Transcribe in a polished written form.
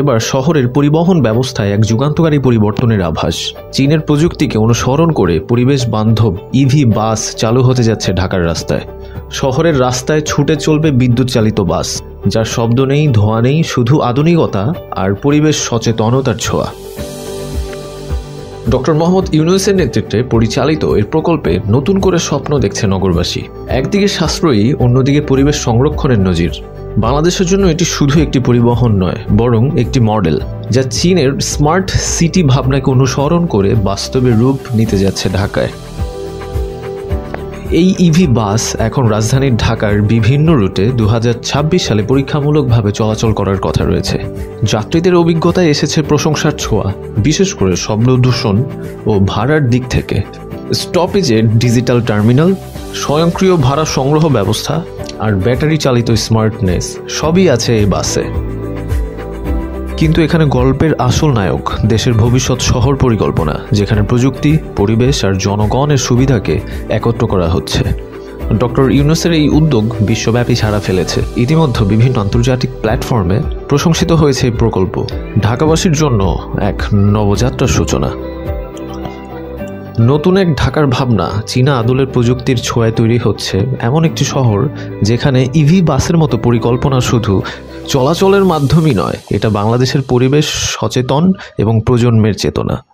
এবার শহরের পরিবহন ব্যবস্থায় এক যুগান্তকারী পরিবর্তনের আভাস। চীনের প্রযুক্তিকে অনুসরণ করে পরিবেশ বান্ধব ইভি বাস চালু হতে যাচ্ছে ঢাকার রাস্তায়। শহরের রাস্তায় ছুটে চলবে বিদ্যুৎ চালিত বাস, যার শব্দ নেই, ধোঁয়া নেই, শুধু আধুনিকতা আর পরিবেশ সচেতনতার ছোঁয়া। ডক্টর মোহাম্মদ ইউনূসের নেতৃত্বে পরিচালিত এর প্রকল্পে নতুন করে স্বপ্ন দেখছে নগরবাসী। একদিকে সাশ্রয়ী, অন্যদিকে পরিবেশ সংরক্ষণের নজির। বাংলাদেশের জন্য এটি শুধু একটি পরিবহন নয়, বরং একটি মডেল, যা চীনের স্মার্ট সিটি ভাবনাকে অনুসরণ করে বাস্তবে রূপ নিতে যাচ্ছে ঢাকায়। এই ইভি বাস এখন রাজধানীর ঢাকার বিভিন্ন রুটে 2026 সালে পরীক্ষামূলকভাবে চলাচল করার কথা রয়েছে। যাত্রীদের অভিজ্ঞতায় এসেছে প্রশংসার ছোঁয়া, বিশেষ করে শব্দ দূষণ ও ভাড়ার দিক থেকে। স্টপেজে ডিজিটাল টার্মিনাল, স্বয়ংক্রিয় ভাড়া সংগ্রহ ব্যবস্থা আর ব্যাটারি চালিত স্মার্টনেস সবই আছে এই বাসে। কিন্তু এখানে গল্পের আসল নায়ক দেশের ভবিষ্যৎ শহর পরিকল্পনা, যেখানে প্রযুক্তি, পরিবেশ আর জনগণের সুবিধাকে একত্র করা হচ্ছে। ডক্টর ইউনূসের এই উদ্যোগ বিশ্বব্যাপী সাড়া ফেলেছে। ইতিমধ্যে বিভিন্ন আন্তর্জাতিক প্ল্যাটফর্মে প্রশংসিত হয়েছে এই প্রকল্প। ঢাকাবাসীর জন্য এক নবযাত্রার সূচনা। নতুন এক ঢাকার ভাবনা চীনা আদলের প্রযুক্তির ছোঁয়ায় তৈরি হচ্ছে এমন একটি শহর, যেখানে ইভি বাসের মতো পরিকল্পনা শুধু চলাচলের মাধ্যমই নয়, এটা বাংলাদেশের পরিবেশ সচেতন এবং প্রজন্মের চেতনা।